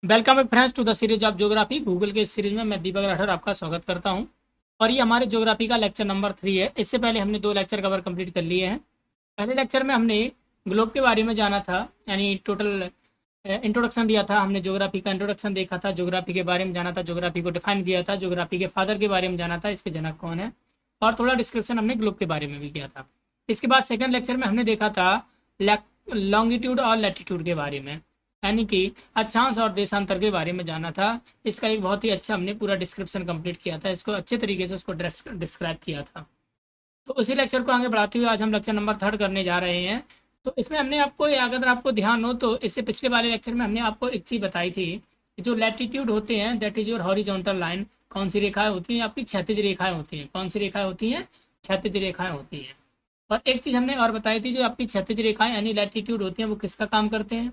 Welcome friends to the series of geography. Google के इस series में मैं दीपक राठौर आपका स्वागत करता हूं और ये हमारे ज्योग्राफी का लेक्चर नंबर 3 है। इससे पहले हमने 2 लेक्चर कवर कंप्लीट कर लिए हैं। पहले लेक्चर में हमने ग्लोब के बारे में जाना था, यानी टोटल इंट्रोडक्शन दिया था। हमने ज्योग्राफी का इंट्रोडक्शन देखा था, ज्योग्राफी के बारे में जाना था, ज्योग्राफी को डिफाइन किया था, ज्योग्राफी के फादर के बारे में जाना था, इसके जनक कौन है, और थोड़ा डिस्क्रिप्शन हमने ग्लोब के बारे में भी किया था। इसके बाद सेकेंड लेक्चर में हमने देखा था लॉन्गिट्यूड और लैटिट्यूड के बारे में, यानी कि अक्षांश और देशांतर के बारे में जाना था। इसका एक बहुत ही अच्छा हमने पूरा डिस्क्रिप्शन कंप्लीट किया था, इसको अच्छे तरीके से उसको डिस्क्राइब किया था। तो उसी लेक्चर को आगे बढ़ाते हुए आज हम लेक्चर नंबर 3 करने जा रहे हैं। तो इसमें हमने आपको, अगर आपको ध्यान हो तो, इससे पिछले वाले लेक्चर में हमने आपको एक चीज़ बताई थी कि जो लैटिट्यूड होते हैं, that is your horizontal line. कौन सी रेखाएं होती हैं? आपकी क्षैतिज रेखाएं होती हैं। कौन सी रेखाएं होती हैं? क्षैतिज रेखाएं होती हैं। और एक चीज़ हमने और बताई थी, जो आपकी क्षैतिज रेखाएं यानी लैटिट्यूड होती हैं, वो किसका काम करते हैं?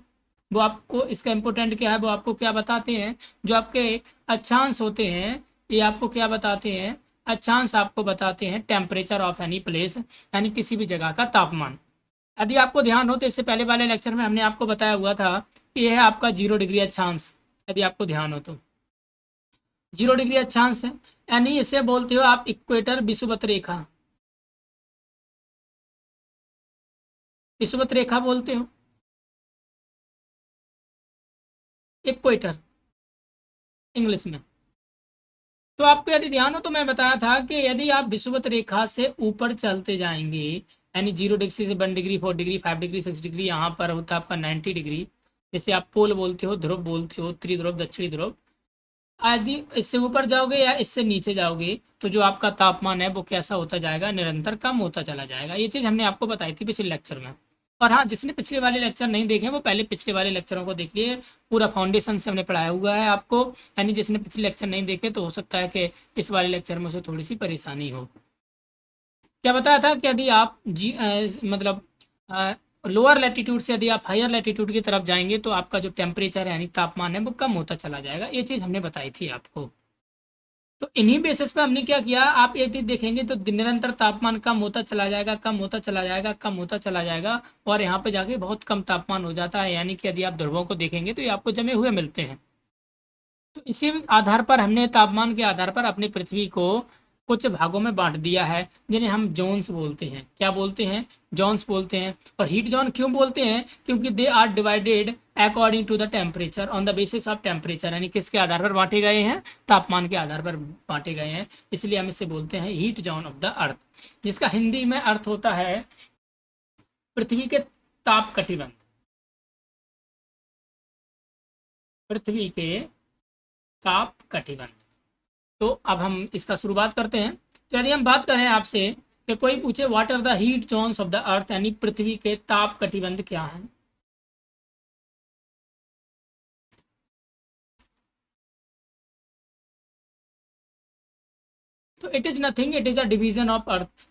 वो आपको, इसका इंपोर्टेंट क्या है, वो आपको क्या बताते हैं? जो आपके अक्षांश होते हैं, ये आपको क्या बताते हैं? अक्षांश आपको बताते हैं टेम्परेचर ऑफ एनी प्लेस, यानी किसी भी जगह का तापमान। यदि आपको ध्यान हो तो इससे पहले वाले लेक्चर में हमने आपको बताया हुआ था कि यह है आपका 0 डिग्री अक्षांश। यदि आपको ध्यान हो तो 0 डिग्री अक्षांश है, यानी इसे बोलते हो आप इक्वेटर विषुवत रेखा। विषुवत रेखा बोलते हो, इक्वेटर इंग्लिश में। तो आपको यदि ध्यान हो तो मैं बताया था कि यदि आप विषुवत रेखा से ऊपर चलते जाएंगे, यानी 0 डिग्री से 1 डिग्री, 4 डिग्री, 5 डिग्री, 6 डिग्री, यहाँ पर होता है आपका 90 डिग्री। जैसे आप पोल बोलते हो, ध्रुव बोलते हो, त्रिध्रुव, दक्षिणी ध्रुव। यदि इससे ऊपर जाओगे या इससे नीचे जाओगे तो जो आपका तापमान है वो कैसा होता जाएगा? निरंतर कम होता चला जाएगा। ये चीज़ हमने आपको बताई थी पिछले लेक्चर में। और हाँ, जिसने पिछले वाले लेक्चर नहीं देखे वो पहले पिछले वाले लेक्चरों को देख लिए। पूरा फाउंडेशन से हमने पढ़ाया हुआ है आपको, यानी जिसने पिछले लेक्चर नहीं देखे तो हो सकता है कि इस वाले लेक्चर में उसे थोड़ी सी परेशानी हो। क्या बताया था कि यदि आप मतलब लोअर लैटिट्यूड से यदि आप हायर लैटिट्यूड की तरफ जाएंगे तो आपका जो टेम्परेचर है यानी तापमान है वो कम होता चला जाएगा। ये चीज़ हमने बताई थी आपको। तो इन्हीं बेसिस पे हमने क्या किया, आप ये चीज देखेंगे तो निरंतर तापमान कम होता चला जाएगा, कम होता चला जाएगा, कम होता चला जाएगा, और यहाँ पे जाके बहुत कम तापमान हो जाता है। यानी कि यदि आप ध्रुवों को देखेंगे तो ये आपको जमे हुए मिलते हैं। तो इसी आधार पर हमने तापमान के आधार पर अपनी पृथ्वी को कुछ भागों में बांट दिया है, जिन्हें हम जोन्स बोलते हैं। क्या बोलते हैं? जोन्स बोलते हैं। और हीट जोन क्यों बोलते हैं? क्योंकि they are divided according to the temperature, on the basis of temperature, यानी किसके आधार पर बांटे गए हैं? तापमान के आधार पर बांटे गए हैं। इसलिए हम इसे बोलते हैं हीट जोन ऑफ द अर्थ, जिसका हिंदी में अर्थ होता है पृथ्वी के ताप कटिबंध। पृथ्वी के ताप कटिबंध। तो अब हम इसका शुरुआत करते हैं। तो यदि हम बात करें आपसे कि कोई पूछे what are the heat zones of the earth, यानी पृथ्वी के ताप कटिबंध क्या है? तो it is nothing, it is a division of earth.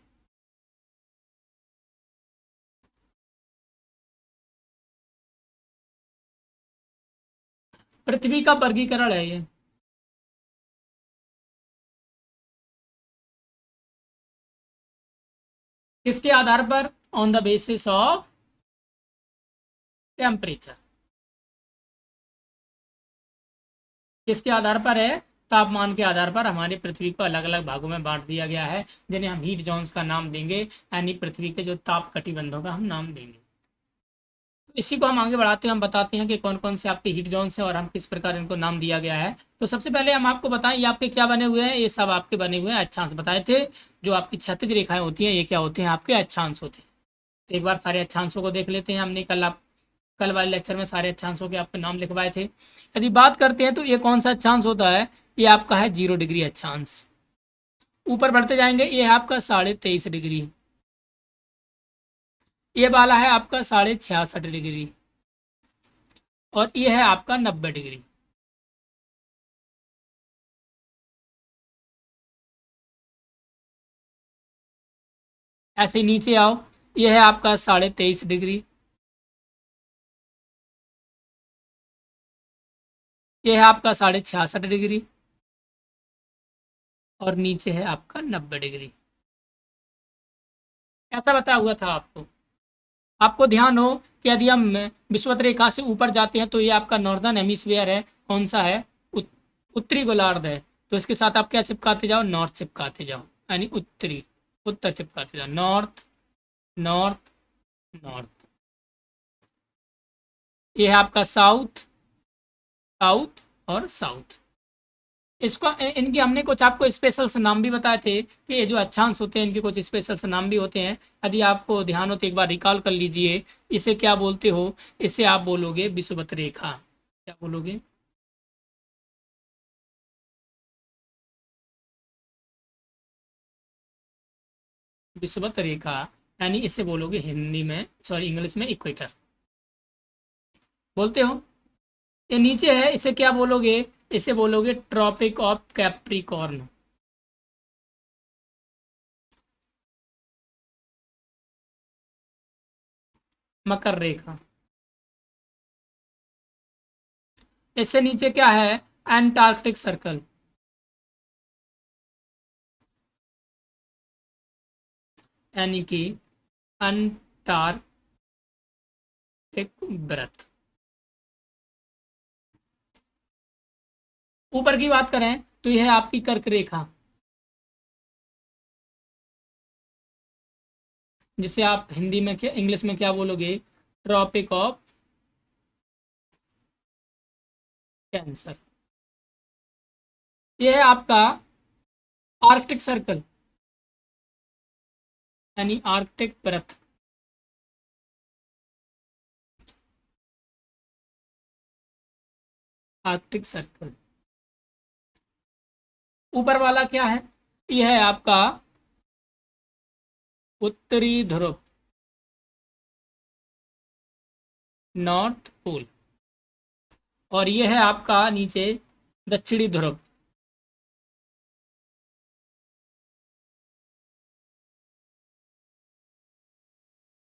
पृथ्वी का वर्गीकरण है ये। किसके आधार पर? On the basis of temperature. किसके आधार पर है? तापमान के आधार पर हमारी पृथ्वी को अलग अलग भागों में बांट दिया गया है, जिन्हें हम हीट जोन्स का नाम देंगे, यानी पृथ्वी के जो ताप कटिबंधों का हम नाम देंगे। इसी को हम आगे बढ़ाते हैं, हम बताते हैं कि कौन कौन से आपके हीट जोन्स हैं और हम किस प्रकार इनको नाम दिया गया है। तो सबसे पहले हम आपको बताएं, ये आपके क्या बने हुए हैं? ये सब आपके बने हुए हैं अक्षांश। बताए थे जो आपकी क्षैतिज रेखाएं होती हैं ये क्या होते हैं? आपके अक्षांश होते हैं। तो एक बार सारे अक्षांशों को देख लेते हैं। हमने कल वाले लेक्चर में सारे अक्षांशों के आपके नाम लिखवाए थे। यदि बात करते हैं तो ये कौन सा अक्षांश होता है? ये आपका है 0 डिग्री अक्षांश। ऊपर बढ़ते जाएंगे, ये है आपका 23.5 डिग्री। ये वाला है आपका 66.5 डिग्री। और ये है आपका 90 डिग्री। ऐसे ही नीचे आओ, ये है आपका 23.5 डिग्री। ये है आपका 66.5 डिग्री। और नीचे है आपका 90 डिग्री। ऐसा बताया हुआ था आपको। आपको ध्यान हो कि यदि हम विषुवत रेखा से ऊपर जाते हैं तो ये आपका नॉर्दर्न हेमिस्फीयर है, कौन सा है, उत्तरी गोलार्ध है, तो इसके साथ आप क्या चिपकाते जाओ, नॉर्थ चिपकाते जाओ, यानी उत्तरी, उत्तर चिपकाते जाओ, नॉर्थ नॉर्थ नॉर्थ। ये है आपका साउथ, साउथ और साउथ। इसको इनके हमने कुछ आपको स्पेशल से नाम भी बताए थे कि ये जो अक्षांश होते हैं इनके कुछ स्पेशल से नाम भी होते हैं। यदि आपको ध्यान हो तो एक बार रिकॉल कर लीजिए। इसे क्या बोलते हो, इसे आप बोलोगे विषुवत रेखा। क्या बोलोगे, विषुवत रेखा, यानी इसे बोलोगे हिंदी में, सॉरी इंग्लिश में इक्वेटर बोलते हो। ये नीचे है, इसे क्या बोलोगे, इसे बोलोगे ट्रॉपिक ऑफ कैप्रिकॉर्न। मकर रेखा। इससे नीचे क्या है, एंटार्क्टिक सर्कल, यानी कि अंटार्कटिक व्रत। ऊपर की बात करें तो यह है आपकी कर्क रेखा, जिसे आप हिंदी में क्या, इंग्लिश में क्या बोलोगे, ट्रॉपिक ऑफ कैंसर। यह है आपका आर्कटिक सर्कल, यानी आर्कटिक व्रत। Arctic circle. ऊपर वाला क्या है, यह है आपका उत्तरी ध्रुव, नॉर्थ पोल। और यह है आपका नीचे दक्षिणी ध्रुव।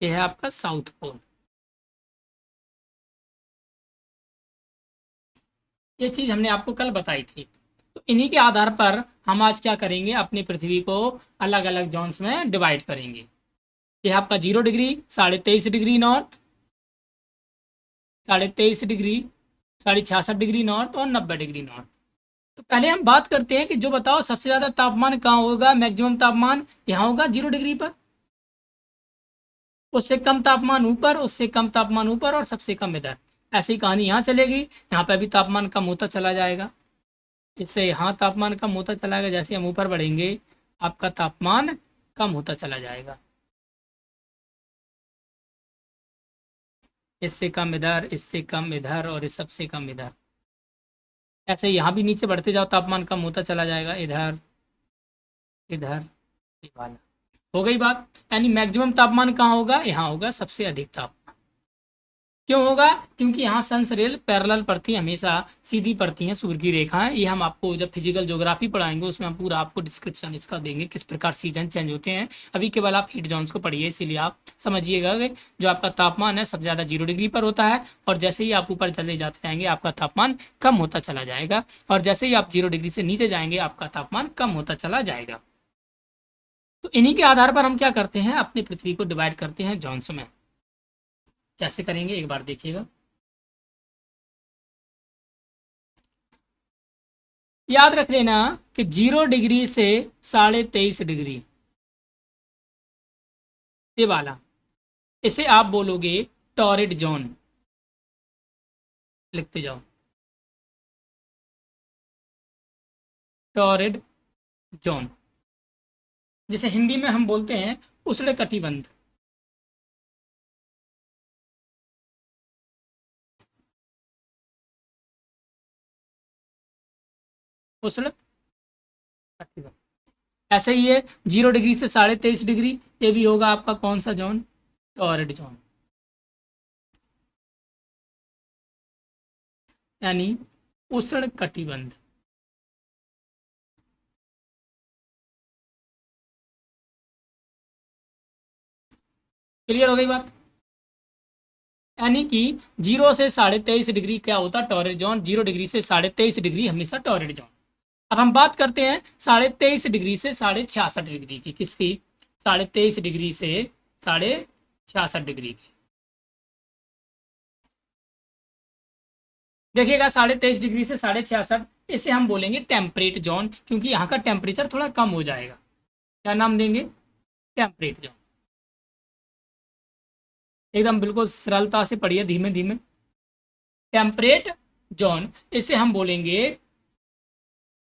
यह है आपका साउथ पोल। ये चीज हमने आपको कल बताई थी। तो इन्हीं के आधार पर हम आज क्या करेंगे, अपनी पृथ्वी को अलग अलग जोन्स में डिवाइड करेंगे। यह आपका 0 degree, 23.5 degree north, 23.5 degree, 66.5 degree north और 90 डिग्री नॉर्थ। तो पहले हम बात करते हैं कि जो बताओ सबसे ज्यादा तापमान कहाँ होगा, मैक्सिमम तापमान यहाँ होगा 0 डिग्री पर। उससे कम तापमान ऊपर, उससे कम तापमान ऊपर और सबसे कम इधर। ऐसी ही कहानी यहाँ चलेगी, यहाँ पे भी तापमान कम होता चला जाएगा। इससे यहाँ तापमान कम होता चला जाएगा, जैसे हम ऊपर बढ़ेंगे आपका तापमान कम होता चला जाएगा। इससे कम इधर, इससे कम इधर और इस सबसे कम इधर। ऐसे यहाँ भी नीचे बढ़ते जाओ तापमान कम होता चला जाएगा, इधर इधर, ये वाला। हो गई बात, यानी मैक्सिमम तापमान कहाँ होगा, यहाँ होगा सबसे अधिक तापमान। क्यों होगा, क्योंकि यहाँ सन्स रेल पैरेलल पड़ती है, हमेशा सीधी पड़ती हैं, सूर्य की रेखाएं। ये हम आपको जब फिजिकल ज्योग्राफी पढ़ाएंगे उसमें हम पूरा आपको डिस्क्रिप्शन इसका देंगे, किस प्रकार सीजन चेंज होते हैं। अभी केवल आप हीट जोन्स को पढ़िए, इसीलिए आप समझिएगा कि जो आपका तापमान है सबसे ज़्यादा 0 डिग्री पर होता है, और जैसे ही आप ऊपर चले जाते जाएंगे आपका तापमान कम होता चला जाएगा, और जैसे ही आप 0 डिग्री से नीचे जाएंगे आपका तापमान कम होता चला जाएगा। तो इन्हीं के आधार पर हम क्या करते हैं, अपनी पृथ्वी को डिवाइड करते हैं जोन्स में। कैसे करेंगे एक बार देखिएगा। याद रख लेना कि 0 डिग्री से 23.5 डिग्री, ये वाला, इसे आप बोलोगे टॉरिड जोन। लिखते जाओ, टॉरिड जोन, जिसे हिंदी में हम बोलते हैं उष्ण कटिबंध। उष्ण कटिबंध। ऐसे ही है 0 डिग्री से 23.5 डिग्री, ये भी होगा आपका कौन सा जोन, टॉरिड जोन, यानी उष्ण कटिबंध। क्लियर हो गई बात, यानी कि 0 से 23.5 डिग्री क्या होता है, टॉरिड जोन। 0 डिग्री से 23.5 डिग्री हमेशा टॉरिड जोन। अब हम बात करते हैं 23.5 डिग्री से 66.5 डिग्री की, किसकी, 23.5 डिग्री से 66.5 डिग्री की। देखिएगा 23.5 डिग्री से 66.5, इसे हम बोलेंगे टेम्परेट जोन, क्योंकि यहाँ का टेम्परेचर थोड़ा कम हो जाएगा। क्या नाम देंगे? Temperate zone. एकदम बिल्कुल सरलता से पढ़िए, धीमे धीमे। टेम्परेट जोन, इसे हम बोलेंगे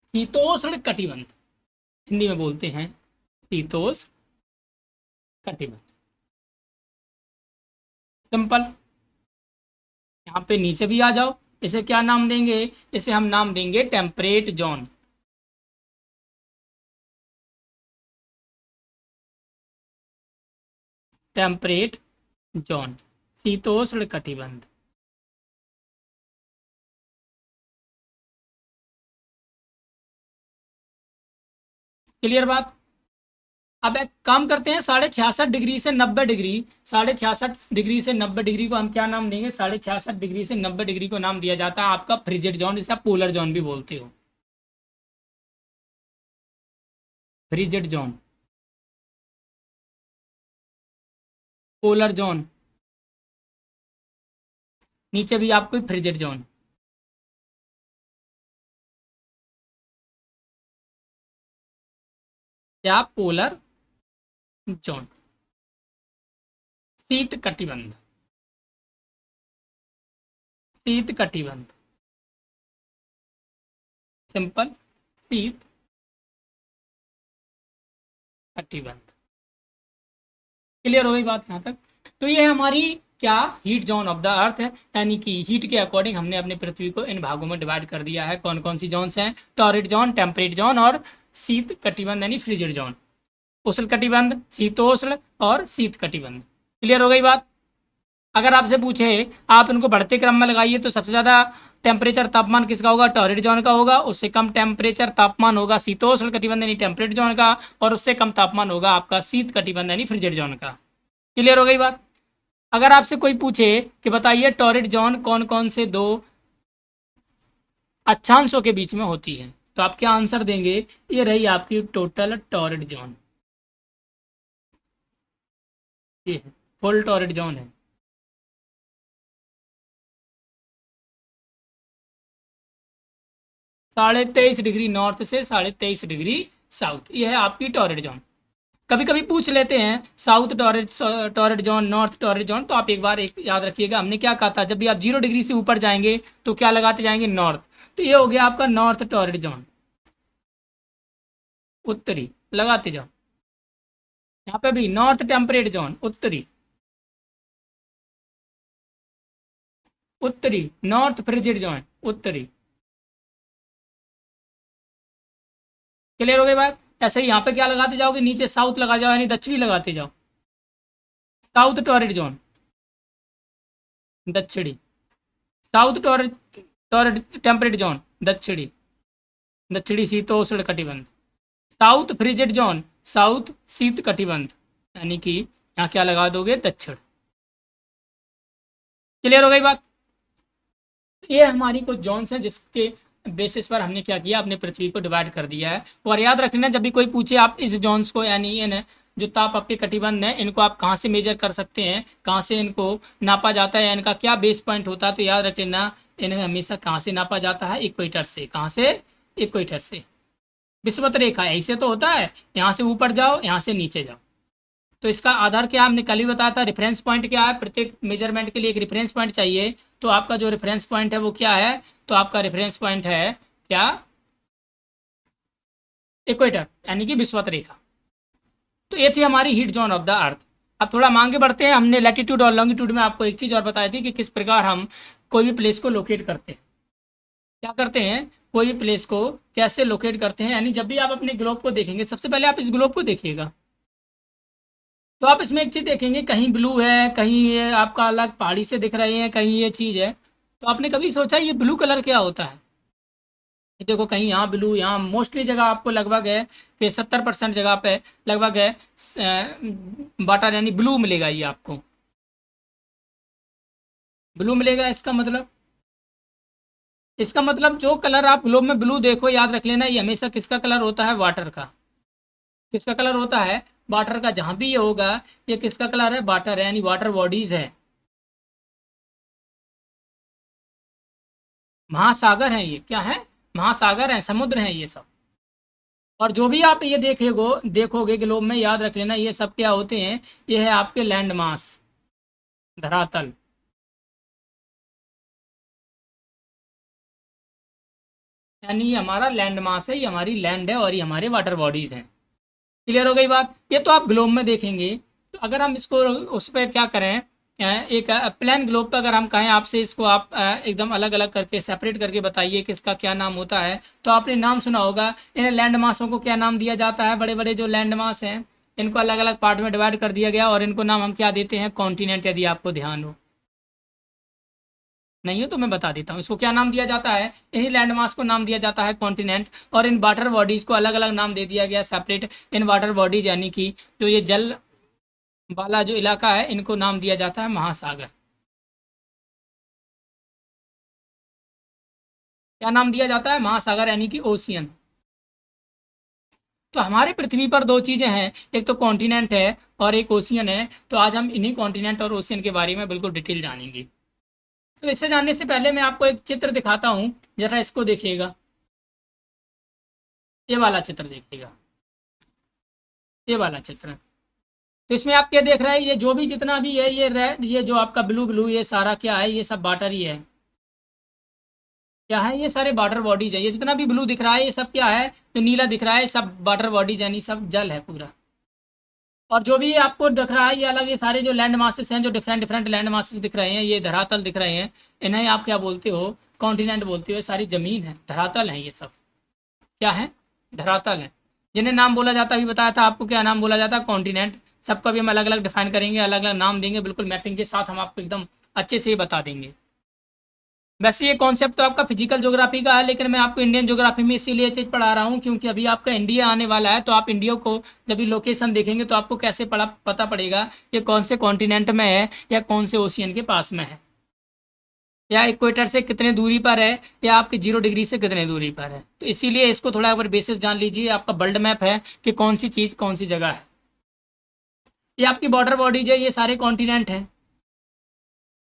शीतोष्ण कटिबंध, हिंदी में बोलते हैं शीतोष्ण कटिबंध। सिंपल। यहाँ पे नीचे भी आ जाओ, इसे क्या नाम देंगे? इसे हम नाम देंगे टेम्परेट जोन। टेम्परेट जोन, शीतोष्ण कटिबंध। क्लियर बात? अब एक काम करते हैं, 66.5 से 90 डिग्री, 66.5 से 90 डिग्री को हम क्या नाम देंगे? 66.5 से 90 डिग्री को नाम दिया जाता है आपका फ्रिजिड जोन, जिसे आप पोलर जोन भी बोलते हो। फ्रिजिड जोन, पोलर जोन, नीचे भी आपको फ्रिजिड जोन। या पोलर जोन। शीत कटिबंध, शीत कटिबंध। सिंपल, शीत कटिबंध। क्लियर हो गई बात यहाँ तक? तो ये हमारी क्या हीट जोन ऑफ द अर्थ है, यानी कि हीट के अकॉर्डिंग हमने अपने पृथ्वी को इन भागों में डिवाइड कर दिया है। कौन कौन सी जोन्स हैं? टॉरिड जोन, टेम्परेट जोन और शीत कटिबंध यानी फ्रिजिड जोन। उष्ण कटिबंध, शीतोष्ण और शीत कटिबंध। क्लियर हो गई बात? अगर आपसे पूछे, आप इनको बढ़ते क्रम में लगाइए, तो सबसे ज्यादा टेम्परेचर तापमान किसका होगा? टॉरिड जोन का होगा। उससे कम टेम्परेचर तापमान होगा शीतोष्ण कटिबंध यानी टेम्परेट जोन का, और उससे कम तापमान होगा आपका शीत कटिबंध यानी फ्रिजिड जोन का। क्लियर हो गई बात? अगर आपसे कोई पूछे कि बताइए टॉरिड जोन कौन कौन से दो अक्षांशों के बीच में होती है, तो आप क्या आंसर देंगे? ये रही आपकी टोटल टॉरिड जोन, ये है फुल टॉरिड जोन है। 23.5 डिग्री नॉर्थ से 23.5 डिग्री साउथ, ये है आपकी टॉरिड जोन। कभी कभी पूछ लेते हैं south torrid, torrid zone, north torrid zone, तो आप एक बार एक याद रखिएगा, हमने क्या कहा था, जब भी आप 0 डिग्री से ऊपर जाएंगे तो क्या लगाते जाएंगे? नॉर्थ। तो ये हो गया आपका नॉर्थ टॉरिड जोन, उत्तरी लगाते जाओ। यहाँ पे भी नॉर्थ टेम्परेट जोन, उत्तरी, उत्तरी नॉर्थ फ्रिजिड जोन, उत्तरी। क्लियर हो गई बात? ऐसे ही यहाँ पे क्या लगाते जाओगे? नीचे साउथ लगा जाओ, यानी दक्षिणी लगाते जाओ। साउथ टॉरिड जोन, दक्षिणी। South torrid, torrid temperate zone, दक्षिणी, दक्षिणी शीतोष्ण कटिबंध। साउथ फ्रिजिड जोन, साउथ शीत कटिबंध, यानी कि यहाँ क्या लगा दोगे? दक्षिण। क्लियर हो गई बात? ये हमारी कुछ जोन्स हैं जिसके बेसिस पर हमने क्या किया, अपने पृथ्वी को डिवाइड कर दिया है। और याद रखना, जब भी कोई पूछे आप इस जोन्स को, यानी इन जो ताप आपके कटिबंध हैं, इनको आप कहाँ से मेजर कर सकते हैं, कहाँ से इनको नापा जाता है, इनका क्या बेस पॉइंट होता है, तो याद रख लेना, इन्हें हमेशा कहाँ से नापा जाता है? इक्वेटर से। कहाँ से? इक्वेटर से। विषुवत रेखा ऐसे तो होता है, यहाँ से ऊपर जाओ, यहाँ से नीचे जाओ। तो इसका आधार क्या, हमने कल ही बताया था, रेफरेंस पॉइंट क्या है? प्रत्येक मेजरमेंट के लिए एक रेफरेंस पॉइंट चाहिए। तो आपका जो रेफरेंस पॉइंट है वो क्या है? तो आपका रेफरेंस पॉइंट है क्या? इक्वेटर, यानी कि विषुवत रेखा। तो ये थी हमारी हीट जोन ऑफ द अर्थ। अब थोड़ा मांगे बढ़ते हैं। हमने लैटिट्यूड और लॉन्गिट्यूड में आपको एक चीज़ और बताई थी कि किस प्रकार हम कोई भी प्लेस को लोकेट करते हैं। क्या करते हैं? कोई भी प्लेस को कैसे लोकेट करते हैं, यानी जब भी आप अपने ग्लोब को देखेंगे, सबसे पहले आप इस ग्लोब को देखिएगा, तो आप इसमें एक चीज देखेंगे, कहीं ब्लू है, कहीं ये आपका अलग पहाड़ी से दिख रहे हैं, कहीं ये चीज है। तो आपने कभी सोचा ये ब्लू कलर क्या होता है? ये देखो, कहीं यहाँ ब्लू, यहाँ मोस्टली जगह आपको लगभग है कि 70% जगह पे लगभग है वाटर यानी ब्लू मिलेगा। ये आपको ब्लू मिलेगा। इसका मतलब जो कलर आप ग्लोब में ब्लू देखो, याद रख लेना, ये हमेशा किसका कलर होता है? वाटर का। किसका कलर होता है? वाटर का। जहां भी ये होगा, ये किसका कलर है? वाटर है, यानी वाटर बॉडीज है। महासागर है, ये क्या है, महासागर है, समुद्र है ये सब। और जो भी आप ये देखोगे ग्लोब में, याद रख लेना ये सब क्या होते हैं, ये है आपके लैंड मास, धरातल। यानी ये हमारा लैंड मास है, ये हमारी लैंड है और ये हमारे वाटर बॉडीज हैं। क्लियर हो गई बात। ये तो आप ग्लोब में देखेंगे। तो अगर हम इसको उस पर क्या करें, एक प्लान ग्लोब पर अगर हम कहें आपसे, इसको आप एकदम अलग अलग करके सेपरेट करके बताइए कि इसका क्या नाम होता है, तो आपने नाम सुना होगा, इन लैंड मासों को क्या नाम दिया जाता है, बड़े बड़े जो लैंड मास हैं इनको अलग अलग पार्ट में डिवाइड कर दिया गया और इनको नाम हम क्या देते हैं, कॉन्टिनेंट, यदि आपको ध्यान हो। नहीं हो तो मैं बता देता हूँ, इसको क्या नाम दिया जाता है, इन्हीं लैंड मास को नाम दिया जाता है कॉन्टिनेंट। और इन वाटर बॉडीज को अलग अलग नाम दे दिया गया सेपरेट। इन वाटर बॉडीज यानी कि जो ये जल वाला जो इलाका है, इनको नाम दिया जाता है महासागर। क्या नाम दिया जाता है, महासागर यानी कि ओशियन। तो हमारे पृथ्वी पर दो चीजें हैं, एक तो कॉन्टिनेंट है और एक ओशियन है। तो आज हम इन्हीं कॉन्टिनेंट और ओशियन के बारे में बिल्कुल डिटेल जानेंगे। तो इससे जानने से पहले मैं आपको एक चित्र दिखाता हूँ, जरा इसको देखिएगा। ये वाला चित्र देखिएगा, ये वाला चित्र। तो इसमें आप क्या देख रहे हैं, ये जो भी जितना भी है, ये रेड, ये जो आपका ब्लू ब्लू, ये सारा क्या है, ये सब वाटर ही है। क्या है, ये सारे वाटर बॉडीज है। ये जितना भी ब्लू दिख रहा है ये सब क्या है, जो नीला दिख रहा है सब वाटर बॉडीज यानी सब जल है पूरा। और जो भी आपको दिख रहा है ये अलग, ये सारे जो लैंड मासेस हैं, जो डिफरेंट डिफरेंट लैंड मासेस दिख रहे हैं, ये धरातल दिख रहे हैं, इन्हें आप क्या बोलते हो, कॉन्टिनेंट बोलते हो। ये सारी जमीन है, धरातल है ये सब। क्या है, धरातल है। जिन्हें नाम बोला जाता है, अभी बताया था आपको क्या नाम बोला जाता है, कॉन्टिनेंट। सबका भी हम अलग अलग डिफाइन करेंगे, अलग अलग नाम देंगे, बिल्कुल मैपिंग के साथ हम आपको एकदम अच्छे से ही बता देंगे। वैसे ये कॉन्सेप्ट तो आपका फिजिकल ज्योग्राफी का है, लेकिन मैं आपको इंडियन ज्योग्राफी में इसीलिए चीज़ पढ़ा रहा हूँ क्योंकि अभी आपका इंडिया आने वाला है। तो आप इंडिया को जब भी लोकेशन देखेंगे तो आपको कैसे पता पड़ेगा कि कौन से कॉन्टिनेंट में है या कौन से ओशियन के पास में है, या इक्वेटर से कितने दूरी पर है, या आपके 0 डिग्री से कितने दूरी पर है। तो इसीलिए इसको थोड़ा अगर बेसिस जान लीजिए, आपका वर्ल्ड मैप है कि कौन सी चीज़ कौन सी जगह है। ये आपकी बॉर्डर बॉडीज है, ये सारे कॉन्टिनेंट हैं।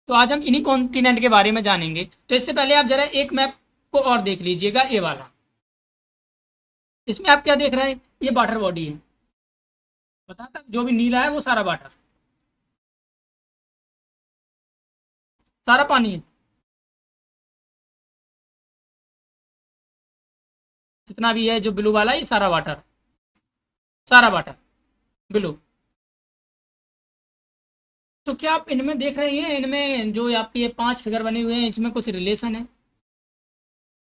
तो आज हम इन्हीं कॉन्टिनेंट के बारे में जानेंगे। तो इससे पहले आप जरा एक मैप को और देख लीजिएगा, ये वाला। इसमें आप क्या देख रहे हैं, ये वाटर बॉडी है, बताता जो भी नीला है वो सारा वाटर, सारा पानी है। जितना भी है जो ब्लू वाला है, ये सारा वाटर, सारा वाटर ब्लू। तो क्या आप इनमें देख रहे हैं, इनमें जो आपके ये 5 फिगर बने हुए हैं, इसमें कुछ रिलेशन है।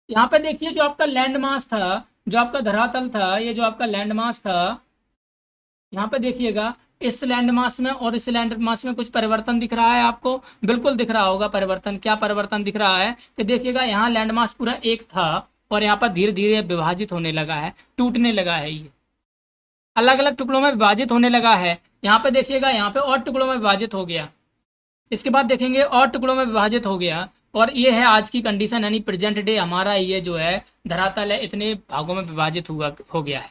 यहाँ पे देखिए, जो आपका लैंड मास था, जो आपका धरातल था, ये जो आपका लैंड मास था, यहाँ पे देखिएगा, इस लैंड मास में और इस लैंड मास में कुछ परिवर्तन दिख रहा है आपको। बिल्कुल दिख रहा होगा परिवर्तन। क्या परिवर्तन दिख रहा है कि देखिएगा, यहाँ लैंड मास पूरा एक था और यहाँ पर धीरे धीरे विभाजित होने लगा है, टूटने लगा है, ये अलग अलग टुकड़ों में विभाजित होने लगा है। यहाँ पे देखिएगा, यहाँ पे और टुकड़ों में विभाजित हो गया, इसके बाद देखेंगे और टुकड़ों में विभाजित हो गया। और ये है आज की कंडीशन, यानी प्रेजेंट डे हमारा ये जो है धरातल है, इतने भागों में विभाजित हुआ हो गया है,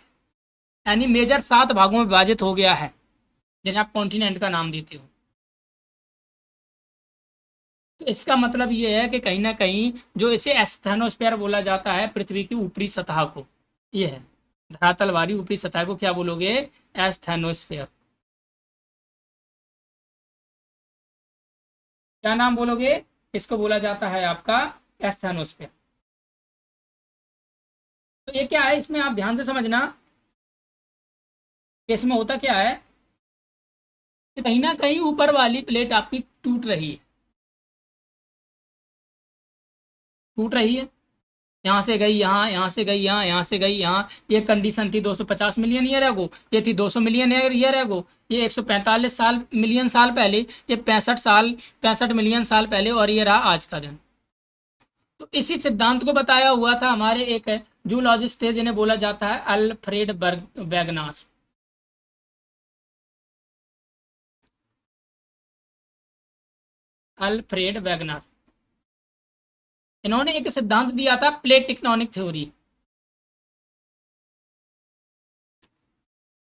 यानी मेजर 7 भागों में विभाजित हो गया है, जिन्हें आप कॉन्टिनेंट का नाम देते हो। तो इसका मतलब ये है कि कहीं ना कहीं जो इसे एस्थेनोस्फेयर बोला जाता है, पृथ्वी की ऊपरी सतह को, ये है धरातल वाली ऊपरी सतह को क्या बोलोगे, एस्थेनोस्फेयर। क्या नाम बोलोगे, इसको बोला जाता है आपका एस्थेनोस्फेयर। तो ये क्या है, इसमें आप ध्यान से समझना कि इसमें होता क्या है कि कहीं ना कहीं ऊपर वाली प्लेट आपकी टूट रही है, टूट रही है। यहाँ से गई यहाँ, यहाँ से गई यहाँ, यहाँ से गई यहाँ। ये कंडीशन थी 250 मिलियन ईयर एगो, ये थी 200 मिलियन ईयर एगो, ये 145 साल मिलियन साल पहले, ये 65 मिलियन साल पहले, और ये रहा आज का दिन। तो इसी सिद्धांत को बताया हुआ था हमारे एक जूलॉजिस्ट थे, जिन्हें बोला जाता है अल्फ्रेड वैगनार। अल्फ्रेड वैगनार, इन्होंने एक सिद्धांत दिया था, प्लेट टेक्टोनिक थ्योरी।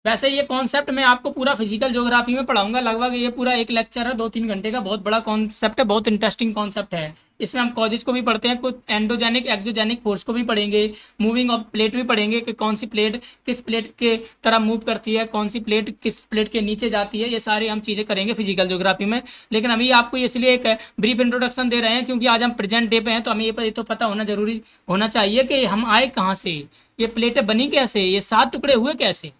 वैसे ये कॉन्सेप्ट मैं आपको पूरा फिजिकल ज्योग्राफी में पढ़ाऊंगा, लगभग ये पूरा एक लेक्चर है 2-3 घंटे का, बहुत बड़ा कॉन्सेप्ट है, बहुत इंटरेस्टिंग कॉन्सेप्ट है। इसमें हम कॉजेज को भी पढ़ते हैं, कुछ एंडोजेनिक एक्सोजेनिक फोर्स को भी पढ़ेंगे, मूविंग ऑफ प्लेट भी पढ़ेंगे कि कौन सी प्लेट किस प्लेट के तरह मूव करती है, कौन सी प्लेट किस प्लेट के नीचे जाती है, ये सारी हम चीज़ें करेंगे फिजिकल ज्योग्राफी में। लेकिन अभी आपको इसलिए एक ब्रीफ इंट्रोडक्शन दे रहे हैं क्योंकि आज हम प्रेजेंट डे पे हैं, तो हमें ये तो पता होना जरूरी होना चाहिए कि हम आए कहाँ से, ये प्लेटें बनी कैसे, ये 7 टुकड़े हुए कैसे।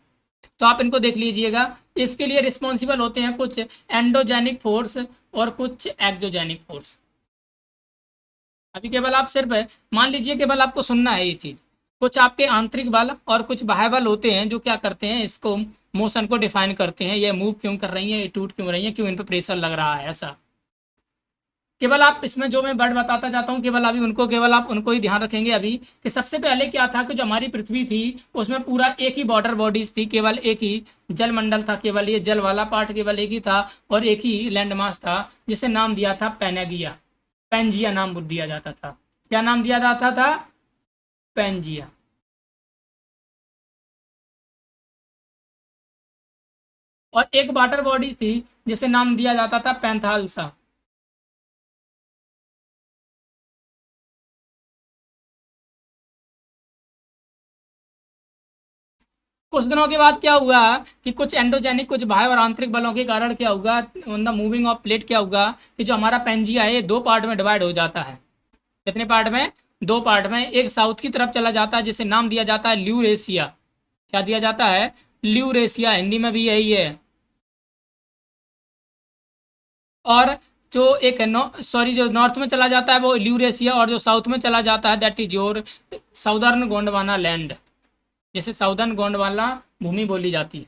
तो आप इनको देख लीजिएगा। इसके लिए रिस्पॉन्सिबल होते हैं कुछ एंडोजेनिक फोर्स और कुछ एक्सोजेनिक फोर्स। अभी केवल आप सिर्फ मान लीजिए, केवल आपको सुनना है ये चीज। कुछ आपके आंतरिक बल और कुछ बाह्य बल होते हैं जो क्या करते हैं, इसको मोशन को डिफाइन करते हैं, ये मूव क्यों कर रही है, ये टूट क्यों रही है, क्यों इन पर प्रेशर लग रहा है, ऐसा। केवल आप इसमें जो मैं वर्ड बताता जाता हूँ, केवल अभी उनको, केवल आप उनको ही ध्यान रखेंगे अभी, कि सबसे पहले क्या था कि जो हमारी पृथ्वी थी उसमें पूरा एक ही बॉर्डर बॉडीज थी, केवल एक ही जल मंडल था, केवल ये जल वाला पार्ट केवल एक ही था, और एक ही लैंड मास था जिसे नाम दिया था पैनेगिया, पेंजिया नाम दिया जाता था। क्या नाम दिया जाता था? पेंजिया। और एक वाटर बॉडीज थी जिसे नाम दिया जाता था पैंथालसा। कुछ दिनों के बाद क्या हुआ कि कुछ एंडोजेनिक, कुछ बाह्य और आंतरिक बलों के कारण क्या होगा, द मूविंग ऑफ प्लेट क्या होगा कि जो हमारा पेंजिया है ये 2 पार्ट में डिवाइड हो जाता है। कितने पार्ट में? 2 पार्ट में। एक साउथ की तरफ चला जाता है जिसे नाम दिया जाता है ल्यूरेशिया। क्या दिया जाता है? ल्यूरेशिया, हिंदी में भी यही है। और जो एक सॉरी, जो नॉर्थ में चला जाता है वो ल्यूरेशिया, और जो साउथ में चला जाता है that is your southern Gondwana land, जिसे साउदर्न गोंडवाना भूमि बोली जाती है।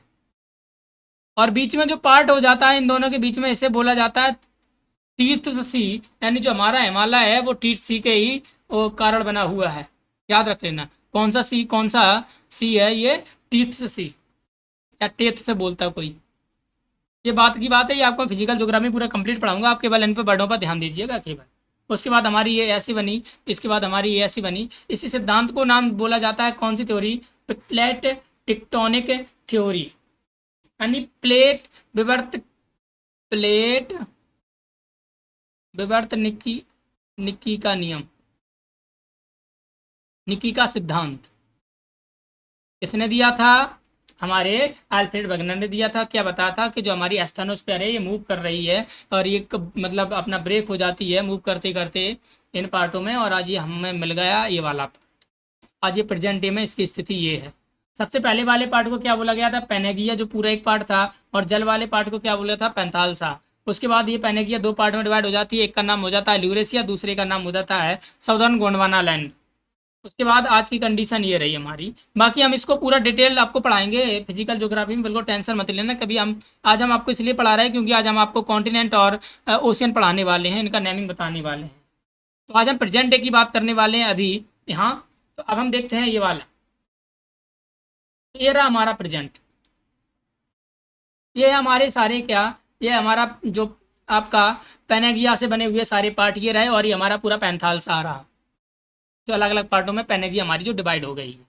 और बीच में जो पार्ट हो जाता है इन दोनों के बीच में, इसे बोला जाता है तीर्थ सी, यानी जो हमारा हिमालय है वो तीर्थ सी के ही वो कारण बना हुआ है। याद रख लेना, कौन सा सी, कौन सा सी है ये? तीर्थ सी, या तीर्थ से बोलता है कोई। ये बात की बात है, ये आपको फिजिकल ज्योग्राफी पूरा कंप्लीट पढ़ाऊंगा, आप केवल इन पे वर्डों पर ध्यान दीजिएगा केवल। उसके बाद हमारी ये ऐसी बनी, इसके बाद हमारी ये ऐसी बनी। इसी सिद्धांत को नाम बोला जाता है कौन सी थ्योरी? प्लेट टेक्टोनिक थ्योरी, यानी प्लेट विवर्त निक्की का नियम, निक्की का सिद्धांत। किसने दिया था? हमारे अल्फ्रेड वगनर ने दिया था। क्या बताया था कि जो हमारी एस्थेनोस्फीयर है ये मूव कर रही है, और ये मतलब अपना ब्रेक हो जाती है मूव करते करते इन पार्टों में, और आज ये हमें मिल गया ये वाला पार्ट। आज ये प्रेजेंट डे में इसकी स्थिति ये है। सबसे पहले वाले पार्ट को क्या बोला गया था? पेनेगिया, जो पूरा एक पार्ट था। और जल वाले पार्ट को क्या बोला था? पैंतालसा। उसके बाद ये पेनेगिया 2 पार्ट में डिवाइड हो जाती है, एक का नाम हो जाता है ल्यूरेशिया, दूसरे का नाम हो जाता है साउदर्न गोंडवाना लैंड। उसके बाद आज की कंडीशन ये रही हमारी। बाकी हम इसको पूरा डिटेल आपको पढ़ाएंगे फिजिकल ज्योग्राफी में, बिल्कुल टेंशन मत लेना कभी। हम आज हम आपको इसलिए पढ़ा रहे हैं क्योंकि आज हम आपको कॉन्टिनेंट और ओशियन पढ़ाने वाले हैं, इनका नेमिंग बताने वाले हैं। तो आज हम प्रेजेंट डे की बात करने वाले हैं अभी यहाँ। तो अब हम देखते हैं ये वाला, ये रहा हमारा प्रेजेंट। ये हमारे सारे क्या, ये हमारा जो आपका पेनेगिया से बने हुए सारे पार्ट ये रहे, और ये हमारा पूरा पैंथालसा आ रहा, जो अलग अलग पार्टों में पेनेगिया हमारी जो डिवाइड हो गई है।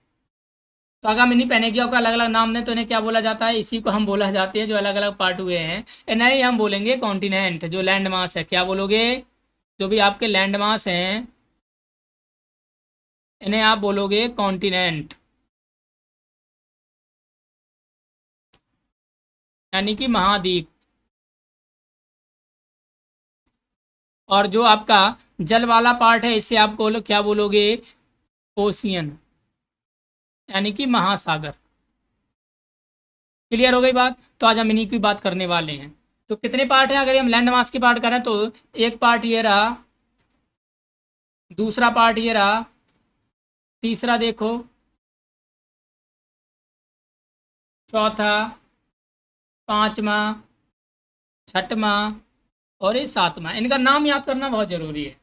तो अगर हम इन्हीं पेनेगिया को अलग अलग नाम दें तो इन्हें क्या बोला जाता है? इसी को हम बोला जाते हैं, जो अलग अलग पार्ट हुए हैं इन्हें ही हम बोलेंगे कॉन्टिनेंट। जो लैंड मास है, क्या बोलोगे? जो भी आपके लैंड मास हैं इन्हें आप बोलोगे कॉन्टिनेंट, यानी कि महाद्वीप। और जो आपका जल वाला पार्ट है इसे आप क्या बोलोगे? ओशियन, यानी कि महासागर। क्लियर हो गई बात? तो आज हम इन्हीं की बात करने वाले हैं। तो कितने पार्ट हैं अगर हम लैंड मास की बात करें तो? एक पार्ट ये रहा, दूसरा पार्ट ये रहा, तीसरा देखो, चौथा, पांचवा, छठवां, और ये सातवां। इनका नाम याद करना बहुत जरूरी है।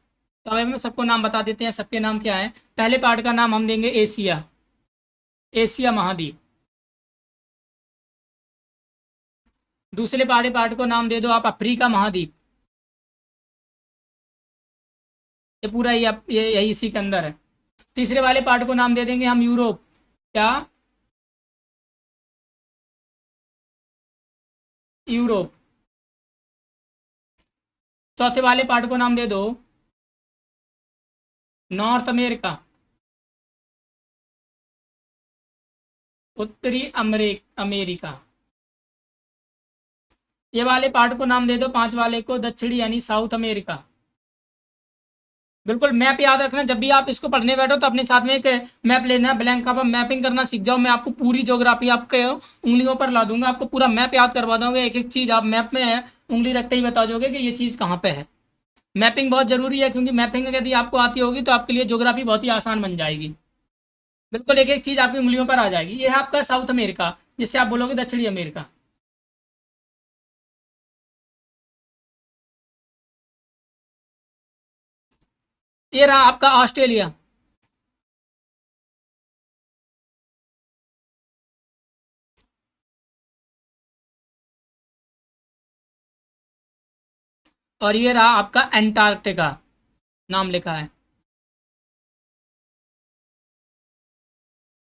तो अब हम सबको नाम बता देते हैं, सबके नाम क्या है। पहले पार्ट का नाम हम देंगे एशिया, एशिया महाद्वीप। दूसरे पार्ट को नाम दे दो आप अफ्रीका महाद्वीप, ये पूरा ये यही इसी के अंदर है। तीसरे वाले पार्ट को नाम दे देंगे हम यूरोप। क्या? यूरोप। चौथे वाले पार्ट को नाम दे दो नॉर्थ अमेरिका। उत्तरी अमेरिका। ये वाले पार्ट को नाम दे दो, पांच वाले को दक्षिणी यानी साउथ अमेरिका। बिल्कुल मैप याद रखना, जब भी आप इसको पढ़ने बैठो तो अपने साथ में एक मैप लेना, ब्लैंक का मैपिंग करना सीख जाओ। मैं आपको पूरी ज्योग्राफी आपके उंगलियों पर ला दूंगा, आपको पूरा मैप याद करवा दूंगा। एक एक चीज आप मैप में है उंगली रखते ही बता दोगे कि ये चीज कहाँ पे है। मैपिंग बहुत जरूरी है, क्योंकि मैपिंग यदि आपको आती होगी तो आपके लिए ज्योग्राफी बहुत ही आसान बन जाएगी। बिल्कुल एक एक चीज आपकी उंगलियों पर आ जाएगी। ये है आपका साउथ अमेरिका, जिससे आप बोलोगे दक्षिणी अमेरिका। ये रहा आपका ऑस्ट्रेलिया। और ये रहा आपका एंटार्क्टिका, नाम लिखा है।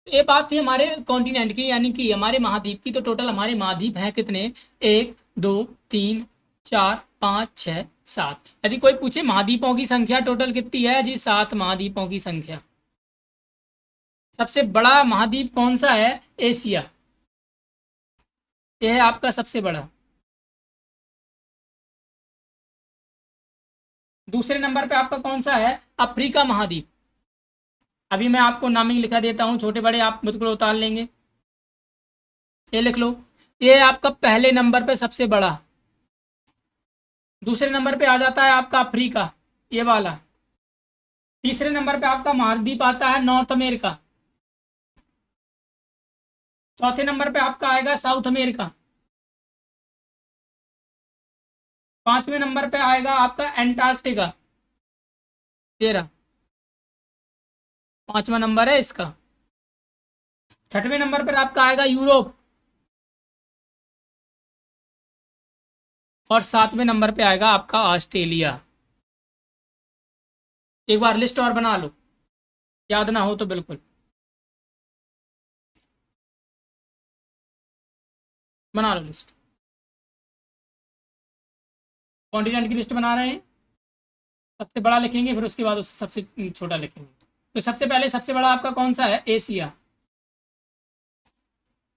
ये बात थी हमारे कॉन्टिनेंट की, यानी कि हमारे महाद्वीप की। तो टोटल हमारे महाद्वीप हैं कितने? एक, दो, तीन, चार, पाँच, छः, सात। यदि कोई पूछे महाद्वीपों की संख्या टोटल कितनी है जी, सात महाद्वीपों की संख्या। सबसे बड़ा महाद्वीप कौन सा है? एशिया। यह है आपका सबसे बड़ा। दूसरे नंबर पे आपका कौन सा है? अफ्रीका महाद्वीप। अभी मैं आपको नामिंग लिखा देता हूँ, छोटे बड़े आप बिल्कुल उतार लेंगे। ये लिख लो, ये आपका पहले नंबर पे सबसे बड़ा। दूसरे नंबर पे आ जाता है आपका अफ्रीका, ये वाला। तीसरे नंबर पे आपका महाद्वीप आता है नॉर्थ अमेरिका। चौथे नंबर पे आपका आएगा साउथ अमेरिका। पांचवें नंबर पे आएगा आपका एंटार्क्टिका। तेरह, पांचवा नंबर है इसका। छठवें नंबर पर आपका आएगा यूरोप। और सातवें नंबर पे आएगा आपका ऑस्ट्रेलिया। एक बार लिस्ट और बना लो, याद ना हो तो बिल्कुल बना लो लिस्ट। कॉन्टिनेंट की लिस्ट बना रहे हैं, सबसे बड़ा लिखेंगे, फिर उसके बाद उससे सबसे छोटा लिखेंगे। तो सबसे पहले सबसे बड़ा आपका कौन सा है? एशिया।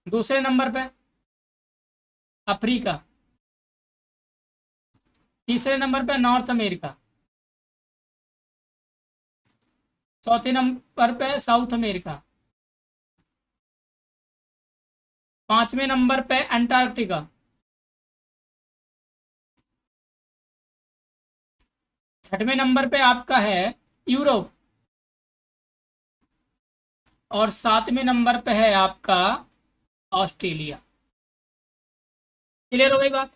दूसरे नंबर पे अफ्रीका। तीसरे नंबर पे नॉर्थ अमेरिका। चौथे नंबर पे साउथ अमेरिका। पांचवें नंबर पे अंटार्कटिका। छठवें नंबर पे आपका है यूरोप। और सातवें नंबर पे है आपका ऑस्ट्रेलिया। क्लियर हो गई बात?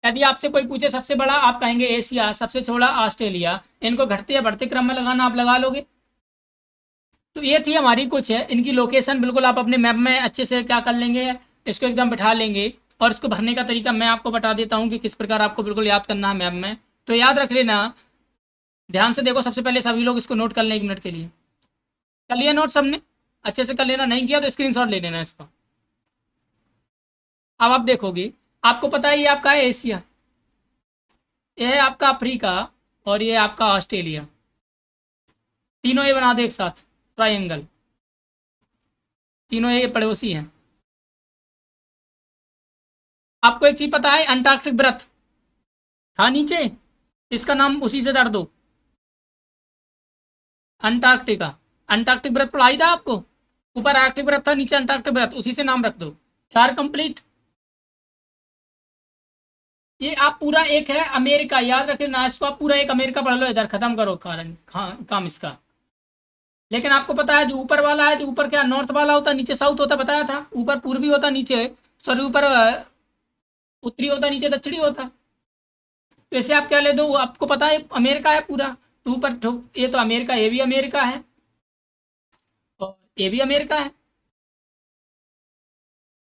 यदि आपसे कोई पूछे सबसे बड़ा, आप कहेंगे एशिया, सबसे छोटा ऑस्ट्रेलिया। इनको घटते या बढ़ते क्रम में लगाना आप लगा लोगे। तो ये थी हमारी कुछ है इनकी लोकेशन। बिल्कुल आप अपने मैप में अच्छे से क्या कर लेंगे, इसको एकदम बिठा लेंगे। और इसको भरने का तरीका मैं आपको बता देता हूँ कि किस प्रकार आपको बिल्कुल याद करना है मैप में। तो याद रख लेना, ध्यान से देखो। सबसे पहले सभी लोग इसको नोट कर लें, एक मिनट के लिए। कर लिया नोट सबने? अच्छे से कर लेना, नहीं किया तो स्क्रीनशॉट ले लेना इसका। अब आप देखोगे, आपको पता है ये आपका है एशिया, ये है आपका अफ्रीका, और ये आपका ऑस्ट्रेलिया। तीनों ये बना दो एक साथ, ट्रायंगल। तीनों ये पड़ोसी हैं। आपको एक चीज पता है, अंटार्कटिक व्रत था नीचे, इसका नाम उसी से धर दो, अंटार्कटिका। अंटार्कटिक व्रत पढ़ाई था आपको, ऊपर आर्कटिक व्रत था, नीचे अंटार्कटिक व्रत, उसी से नाम रख दो। चार कंप्लीट। ये आप पूरा एक है अमेरिका, याद रख लेना इसको। आप पूरा एक अमेरिका पढ़ लो, इधर खत्म करो कारण काम इसका। लेकिन आपको पता है जो ऊपर वाला है, जो ऊपर क्या नॉर्थ वाला होता है, नीचे साउथ होता, बताया था। ऊपर पूर्वी होता, नीचे सॉरी ऊपर उत्तरी होता, नीचे दक्षिणी होता। तो ऐसे आप क्या ले दो, आपको पता है अमेरिका है पूरा, तो ऊपर ये तो अमेरिका, ये भी अमेरिका है, और ये भी अमेरिका है।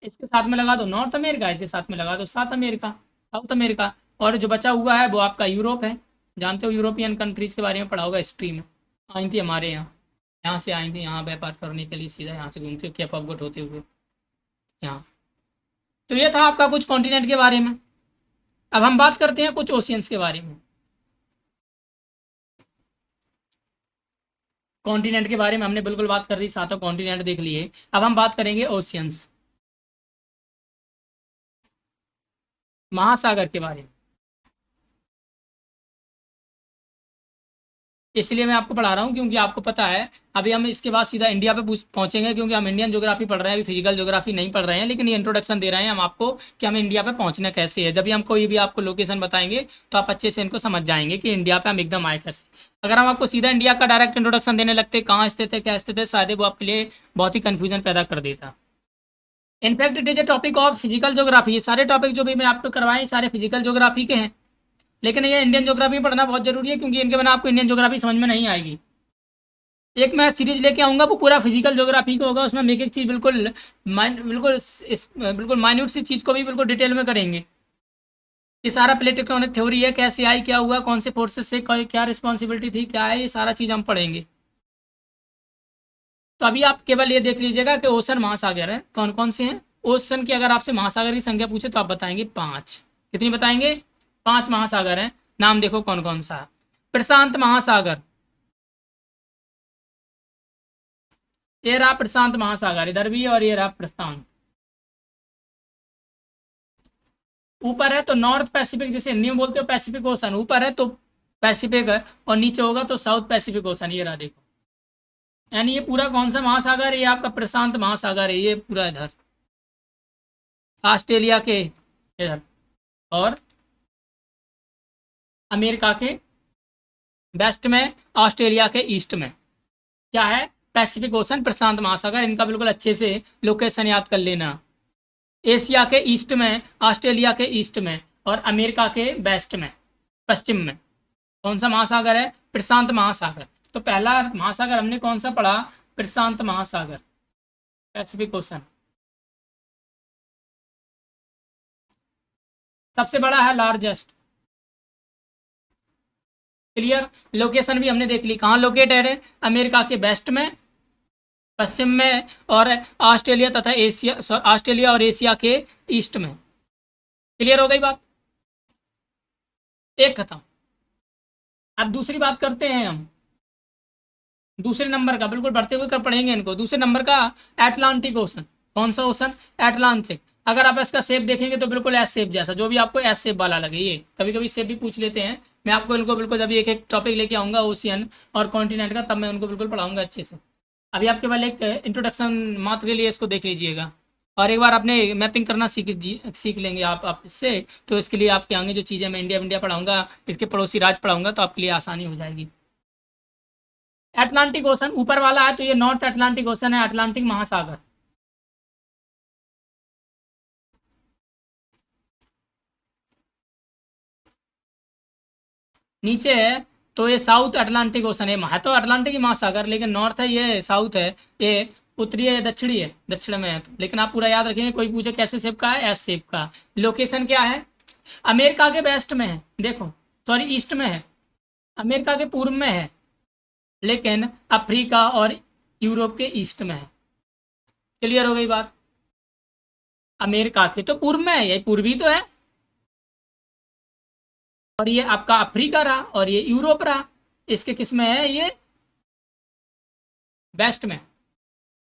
इसके साथ में लगा दो नॉर्थ अमेरिका, इसके साथ में लगा दो साउथ अमेरिका, साउथ अमेरिका। और जो बचा हुआ है वो आपका यूरोप है। जानते हो यूरोपियन कंट्रीज के बारे में पढ़ा होगा हिस्ट्री में, आई थी हमारे यहाँ। यहाँ से आई थी यहाँ व्यापार करने के लिए, सीधा यहाँ से घूम के केप ऑफ गुड होते हुए यहाँ। तो ये था आपका कुछ कॉन्टिनेंट के बारे में। अब हम बात करते हैं कुछ ओशियंस के बारे में। कॉन्टिनेंट के बारे में हमने बिल्कुल बात कर दी, सातों कॉन्टिनेंट देख लिए। अब हम बात करेंगे ओशियंस, महासागर के बारे में। इसलिए मैं आपको पढ़ा रहा हूँ क्योंकि आपको पता है। अभी हम इसके बाद सीधा इंडिया पे पहुंचेंगे, क्योंकि हम इंडियन ज्योग्राफी पढ़ रहे हैं, अभी फिजिकल ज्योग्राफी नहीं पढ़ रहे हैं, लेकिन ये इंट्रोडक्शन दे रहे हैं हम आपको कि हमें इंडिया पे पहुंचना कैसे है। जब भी हम कोई भी आपको लोकेशन बताएंगे तो आप अच्छे से इनको समझ जाएंगे कि इंडिया पे हम एकदम आए कैसे। अगर हम आपको सीधा इंडिया का डायरेक्ट इंट्रोडक्शन देने लगते, कहाँ स्थित है क्या स्थित है, शायद वो आपके लिए बहुत ही कन्फ्यूजन पैदा कर देता। In fact it is a topic of physical geography. ये सारे टॉपिक जो भी मैं आपको करवाएं सारे फिजिकल ज्योग्राफी के हैं, लेकिन ये इंडियन ज्योग्राफी पढ़ना बहुत जरूरी है, क्योंकि इनके बिना आपको इंडियन ज्योग्राफी समझ में नहीं आएगी। एक मैं सीरीज लेके आऊंगा, वो पूरा फिजिकल ज्योग्राफी का होगा, उसमें हम एक एक चीज बिल्कुल बिल्कुल माइन्यूट सी चीज को भी बिल्कुल डिटेल में करेंगे। ये सारा प्लेट टेक्टोनिक थ्योरी है, कैसे आई, क्या हुआ, कौन से फोर्सेस से क्या रिस्पॉन्सिबिलिटी थी, क्या है, ये सारा चीज हम पढ़ेंगे। तो अभी आप केवल ये देख लीजिएगा कि ओशन महासागर है, कौन कौन से हैं। ओशन की अगर आपसे महासागर की संख्या पूछे तो आप बताएंगे 5। कितनी बताएंगे? 5 महासागर हैं। नाम देखो कौन कौन सा है। प्रशांत महासागर, ये रहा प्रशांत महासागर, इधर भी, और ये रहा प्रशांत। ऊपर है तो नॉर्थ पैसिफिक, जैसे हिंदी में बोलते हो पैसिफिक ओशन, ऊपर है तो पैसिफिक है, और नीचे होगा तो साउथ पैसिफिक ओशन। ये रहा देखो, यानी ये पूरा कौन सा महासागर है? ये आपका प्रशांत महासागर है, ये पूरा इधर ऑस्ट्रेलिया के इधर, और अमेरिका के वेस्ट में, ऑस्ट्रेलिया के ईस्ट में क्या है? पैसिफिक ओशन, प्रशांत महासागर। इनका बिल्कुल अच्छे से लोकेशन याद कर लेना। एशिया के ईस्ट में, ऑस्ट्रेलिया के ईस्ट में, और अमेरिका के वेस्ट में, पश्चिम में कौन सा महासागर है? प्रशांत महासागर। तो पहला महासागर हमने कौन सा पढ़ा? प्रशांत महासागर, पैसिफिक ओशन। सबसे बड़ा है, लार्जेस्ट। क्लियर? लोकेशन भी हमने देख ली, कहाँ लोकेट है? अमेरिका के वेस्ट में, पश्चिम में, और ऑस्ट्रेलिया तथा एशिया, ऑस्ट्रेलिया और एशिया के ईस्ट में। क्लियर हो गई बात? एक खत्म। अब दूसरी बात करते हैं हम, दूसरे नंबर का, बिल्कुल बढ़ते हुए कर पढ़ेंगे इनको। दूसरे नंबर का एटलांटिक ओशन। कौन सा ओशन? एटलांटिक। अगर आप इसका शेप देखेंगे तो बिल्कुल एस शेप जैसा, जो भी आपको एस शेप वाला लगे। ये कभी कभी शेप भी पूछ लेते हैं, मैं आपको इनको बिल्कुल जब एक एक टॉपिक लेके आऊंगा ओशियन और कॉन्टिनेंट का, तब मैं उनको बिल्कुल पढ़ाऊंगा अच्छे से। अभी आपके वाले एक इंट्रोडक्शन मात्र के लिए इसको देख लीजिएगा, और एक बार आपने मैपिंग करना सीख लेंगे आप इससे, तो इसके लिए आपके आगे जो चीज़ें मैं इंडिया इंडिया पढ़ाऊंगा, इसके पड़ोसी राज्य पढ़ाऊंगा, तो आपके लिए आसानी हो जाएगी। अटलांटिक ओशन ऊपर वाला है, तो ये नॉर्थ अटलांटिक ओशन है, अटलांटिक महासागर। नीचे है तो ये साउथ अटलांटिक ओशन है तो अटलांटिक ही महासागर, लेकिन नॉर्थ है, ये साउथ है, ये उत्तरी है, दक्षिणी है, दक्षिण में है तो। लेकिन आप पूरा याद रखेंगे, कोई पूछे कैसे शेप का है, एस शेप का। लोकेशन क्या है? अमेरिका के वेस्ट में है, देखो, सॉरी ईस्ट में है, अमेरिका के पूर्व में है, लेकिन अफ्रीका और यूरोप के ईस्ट में है। क्लियर हो गई बात? अमेरिका के तो पूर्व में है, ये पूर्वी तो है, और ये आपका अफ्रीका रहा, और ये यूरोप रहा। इसके किस में है? ये वेस्ट में,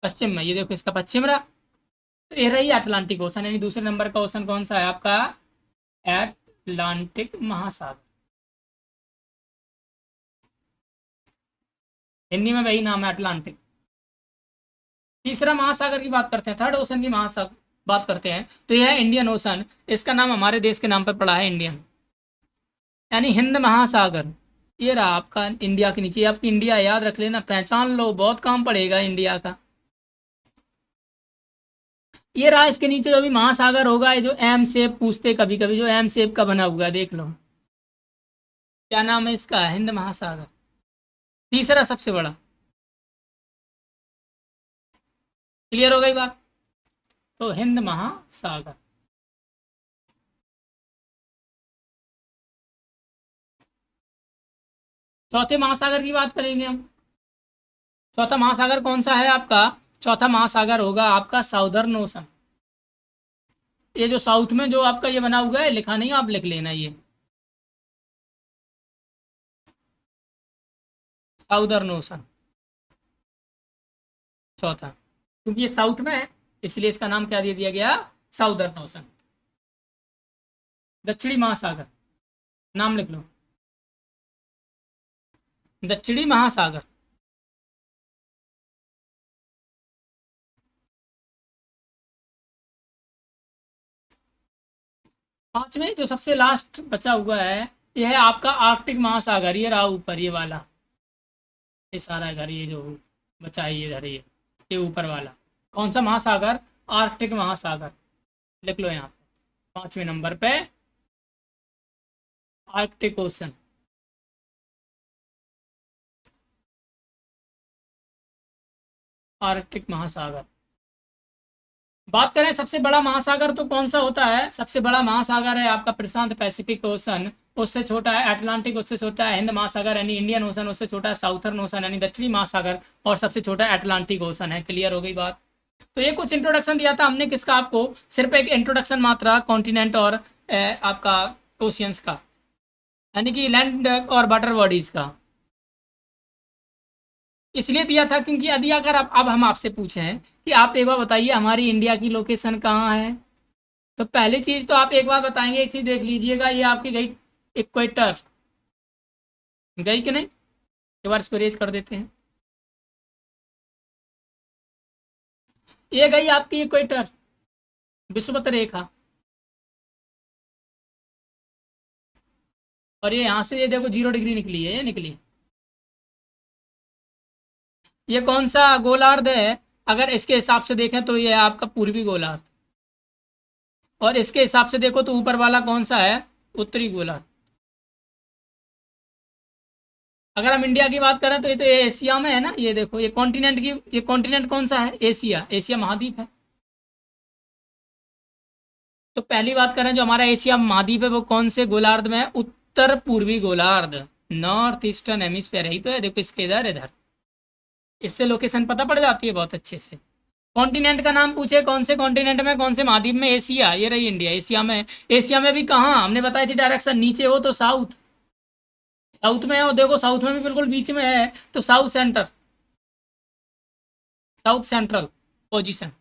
पश्चिम में, ये देखो इसका पश्चिम रहा। तो ये रही अटलांटिक ओशन, यानी दूसरे नंबर का ओशन कौन सा है आपका? अटलांटिक महासागर। हिंदी में वही नाम है, अटलांटिक। तीसरा महासागर की बात करते हैं, थर्ड ओशन की महासागर बात करते हैं, तो यह है इंडियन ओशन। इसका नाम हमारे देश के नाम पर पड़ा है, इंडियन, यानी हिंद महासागर। ये रहा आपका इंडिया के नीचे, आपकी इंडिया याद रख लेना, पहचान लो, बहुत काम पड़ेगा इंडिया का। ये रहा इसके नीचे जो भी महासागर होगा, ये जो एम शेप पूछते कभी कभी, जो एम शेप का बना हुआ है, देख लो क्या नाम है इसका? हिंद महासागर। तीसरा सबसे बड़ा। क्लियर हो गई बात? तो हिंद महासागर। चौथे महासागर की बात करेंगे हम। चौथा महासागर कौन सा है आपका? चौथा महासागर होगा आपका साउदर्न ओशन। ये जो साउथ में जो आपका ये बना हुआ है, लिखा नहीं, आप लिख लेना ये साउदर्न ओशन, चौथा, क्योंकि ये साउथ में है इसलिए इसका नाम क्या दे दिया गया, साउदर्न ओशन। दक्षिणी महासागर, नाम लिख लो, दक्षिणी महासागर। पांचवें जो सबसे लास्ट बचा हुआ है, यह है आपका आर्कटिक महासागर, ये रहा ऊपर ये वाला, ये सारा घर ये जो बचा है ये इधर ये ऊपर वाला कौन सा महासागर, आर्कटिक महासागर, लिख लो यहाँ पे 5वें नंबर पे आर्कटिक ओशन। आर्कटिक महासागर। बात करें सबसे बड़ा महासागर तो कौन सा होता है, सबसे बड़ा महासागर है आपका प्रशांत पैसिफिक ओशन, उससे छोटा है अटलांटिक, उससे छोटा है हिंद महासागर यानी इंडियन ओशन, उससे छोटा है साउथर्न ओशन यानी दक्षिणी महासागर, और सबसे छोटा अटलांटिक ओशन है। क्लियर हो गई बात। तो ये कुछ इंट्रोडक्शन दिया था हमने किसका, आपको सिर्फ एक इंट्रोडक्शन मात्रा कॉन्टिनेंट और आपका ओशियंस का, यानी कि लैंड और वाटर बॉडीज का, इसलिए दिया था क्योंकि यदि अगर आप अब हम आपसे पूछें कि आप एक बार बताइए हमारी इंडिया की लोकेशन कहाँ है, तो पहली चीज तो आप एक बार बताएंगे, एक चीज देख लीजिएगा, ये आपकी गई इक्वेटर, गई कि नहीं, एक बार इसको रेज कर देते हैं, ये गई आपकी इक्वेटर विषुवत रेखा, और ये यहाँ से ये देखो 0 डिग्री निकली है, ये निकली, ये कौन सा गोलार्ध है, अगर इसके हिसाब से देखें तो ये है आपका पूर्वी गोलार्ध, और इसके हिसाब से देखो तो ऊपर वाला कौन सा है, उत्तरी गोलार्ध। अगर हम इंडिया की बात करें तो ये तो एशिया में है ना, ये देखो ये कॉन्टिनेंट की, ये कॉन्टिनेंट कौन सा है, एशिया, एशिया महाद्वीप है। तो पहली बात करें जो हमारा एशिया महाद्वीप है वो कौन से गोलार्ध में है, उत्तर पूर्वी गोलार्ध, नॉर्थ ईस्टर्न हेमिस्फीयर, यही तो है, देखो इसके इधर इधर, इससे लोकेशन पता पड़ जाती है बहुत अच्छे से। कॉन्टिनेंट का नाम पूछे, कौन से कॉन्टिनेंट में, कौन से महाद्वीप में, एशिया, ये रही इंडिया, एशिया में। एशिया में भी कहाँ, हमने बताई थी डायरेक्शन, नीचे हो तो साउथ, साउथ में है, और देखो साउथ में भी बिल्कुल बीच में है, तो south centre, south central position.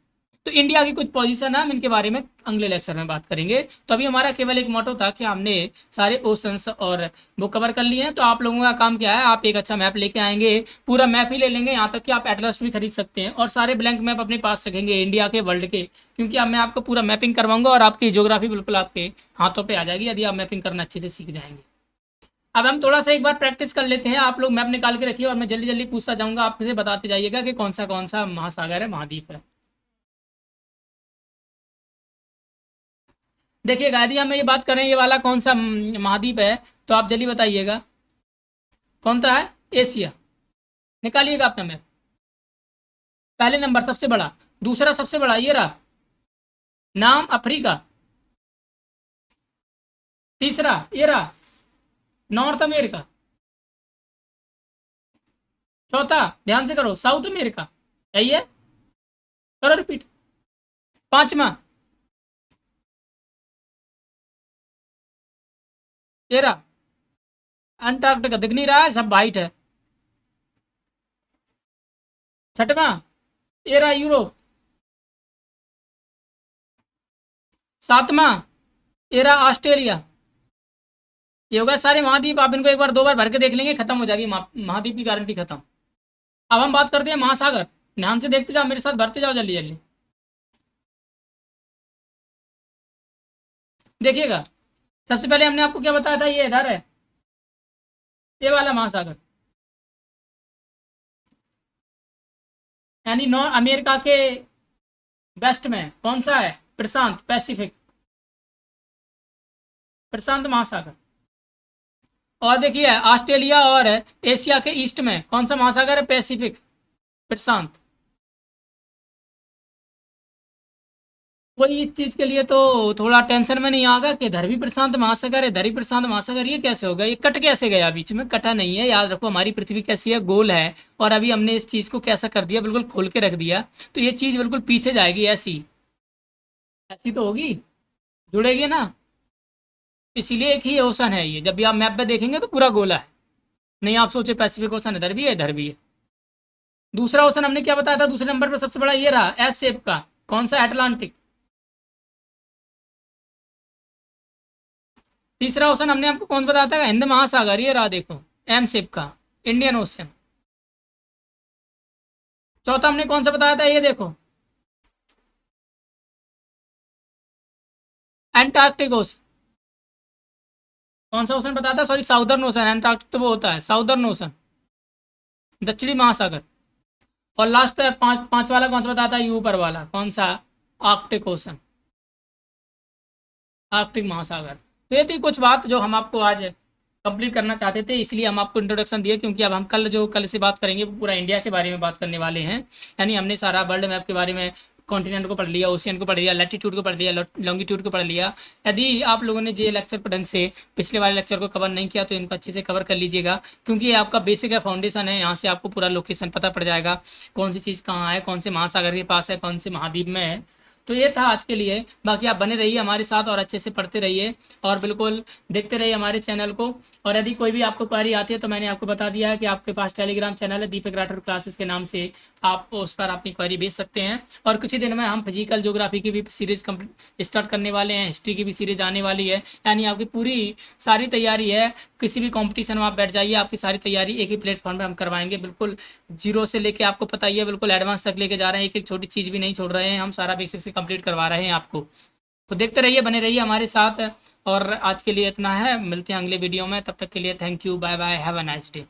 तो इंडिया की कुछ पोजीशन है, हम इनके बारे में अगले लेक्चर में बात करेंगे। तो अभी हमारा केवल एक मोटो था कि हमने सारे ओशंस और वो कवर कर लिए हैं। तो आप लोगों का काम क्या है, आप एक अच्छा मैप लेके आएंगे, पूरा मैप ही ले लेंगे, यहाँ तक कि आप एटलस भी खरीद सकते हैं, और सारे ब्लैंक मैप अपने पास रखेंगे इंडिया के, वर्ल्ड के, क्योंकि अब मैं आपको पूरा मैपिंग करवाऊंगा और आपकी ज्योग्राफी बिल्कुल आपके हाथों पर आ जाएगी यदि आप मैपिंग करना अच्छे से सीख जाएंगे। अब हम थोड़ा सा एक बार प्रैक्टिस कर लेते हैं, आप लोग मैप निकाल के रखिए और मैं जल्दी जल्दी पूछता जाऊंगा, आप मुझे बताते जाइएगा कि कौन सा महासागर है, महाद्वीप है। देखिएगा यदि हम ये बात करें ये वाला कौन सा महाद्वीप है, तो आप जल्दी बताइएगा कौन सा है, एशिया, निकालिएगा अपना मैप। पहले नंबर सबसे बड़ा, दूसरा सबसे बड़ा ये रहा, नाम अफ्रीका, तीसरा ये रहा नॉर्थ अमेरिका, चौथा ध्यान से करो साउथ अमेरिका, यही है, करो रिपीट, पांचवा ये रहा अंटार्कटिका, दिख नहीं रहा है, सब वाइट है, छठवां ये रहा यूरोप, सातवां ये रहा ऑस्ट्रेलिया। ये होगा सारे महाद्वीप, आप इनको एक बार दो बार भर के देख लेंगे, खत्म हो जाएगी महाद्वीप की गारंटी खत्म। अब हम बात करते हैं महासागर, ध्यान से देखते जाओ, मेरे साथ भरते जाओ जल्दी जल्दी। देखिएगा सबसे पहले हमने आपको क्या बताया था, ये इधर है, ये वाला महासागर, यानी नॉर्थ अमेरिका के वेस्ट में कौन सा है, प्रशांत पैसिफिक, प्रशांत महासागर। और देखिए ऑस्ट्रेलिया और एशिया के ईस्ट में कौन सा महासागर है, पैसिफिक, प्रशांत। कोई इस चीज के लिए तो थोड़ा टेंशन में नहीं आगा कि इधर भी प्रशांत महासागर है, इधर भी प्रशांत महासागर, ये कैसे होगा, ये कट कैसे गया, बीच में कटा नहीं है, याद रखो हमारी पृथ्वी कैसी है, गोल है, और अभी हमने इस चीज को कैसा कर दिया, बिल्कुल खोल के रख दिया, तो ये चीज बिल्कुल पीछे जाएगी, ऐसी ऐसी तो होगी। जुड़ेगी ना, इसीलिए एक ही ओशन है ये। जब भी आप मैप पे देखेंगे तो पूरा गोला है, नहीं आप सोचे पैसिफिक ओशन इधर भी है इधर भी है। दूसरा ओशन हमने क्या बताया था दूसरे नंबर पर सबसे बड़ा ये रहा एस शेप का, कौन सा, अटलांटिक। तीसरा ओशन हमने आपको कौन बताया था, हिंद महासागर, ये रहा देखो एम शेप का, इंडियन ओशन। चौथा हमने कौन सा बताया था, ये देखो एंटार्क्टिक ओशन। कौन सा ओशन बताया था, सॉरी साउदर्न ओशन, एंटार्क्टिक तो वो होता है साउदर्न ओशन, दक्षिणी महासागर। और लास्ट पे पांच वाला कौन सा बताया था, यू ऊपर वाला कौन सा, आर्कटिक ओशन, आर्कटिक महासागर। तो ये थी कुछ बात जो हम आपको आज कंप्लीट करना चाहते थे, इसलिए हम आपको इंट्रोडक्शन दिए, क्योंकि अब हम कल से बात करेंगे वो पूरा इंडिया के बारे में बात करने वाले हैं। यानी हमने सारा वर्ल्ड मैप के बारे में, कॉन्टिनेंट को पढ़ लिया, ओशियन को पढ़ लिया, लैटिट्यूड को पढ़ लिया, लॉन्गिट्यूड को पढ़ लिया। यदि आप लोगों ने ये लेक्चर पर ढंग से पिछले वाले लेक्चर को कवर नहीं किया तो इनको अच्छे से कवर कर लीजिएगा, क्योंकि ये आपका बेसिक है, फाउंडेशन है। यहाँ से आपको पूरा लोकेशन पता पड़ जाएगा, कौन सी चीज़ कहाँ है, कौन से महासागर के पास है, कौन से महाद्वीप में है। तो ये था आज के लिए, बाकी आप बने रहिए हमारे साथ और अच्छे से पढ़ते रहिए और बिल्कुल देखते रहिए हमारे चैनल को। और यदि कोई भी आपको क्वेरी आती है तो मैंने आपको बता दिया है कि आपके पास टेलीग्राम चैनल है दीपक राठौर क्लासेस के नाम से, आप उस पर अपनी क्वेरी भेज सकते हैं। और कुछ ही दिन में हम फिजिकल ज्योग्राफी की भी सीरीज स्टार्ट करने वाले हैं, हिस्ट्री की भी सीरीज आने वाली है। यानी आपकी पूरी सारी तैयारी है, किसी भी कंपटीशन में आप बैठ जाइए, आपकी सारी तैयारी एक ही प्लेटफॉर्म पर हम करवाएंगे, बिल्कुल जीरो से लेके आपको पता ही है, बिल्कुल एडवांस तक लेके जा रहे हैं, एक एक छोटी चीज़ भी नहीं छोड़ रहे हैं, हम सारा बेसिक से कंप्लीट करवा रहे हैं आपको। तो देखते रहिए, बने रहिए हमारे साथ। और आज के लिए इतना है, मिलते हैं अगले वीडियो में, तब तक के लिए thank you, bye bye, have a nice day.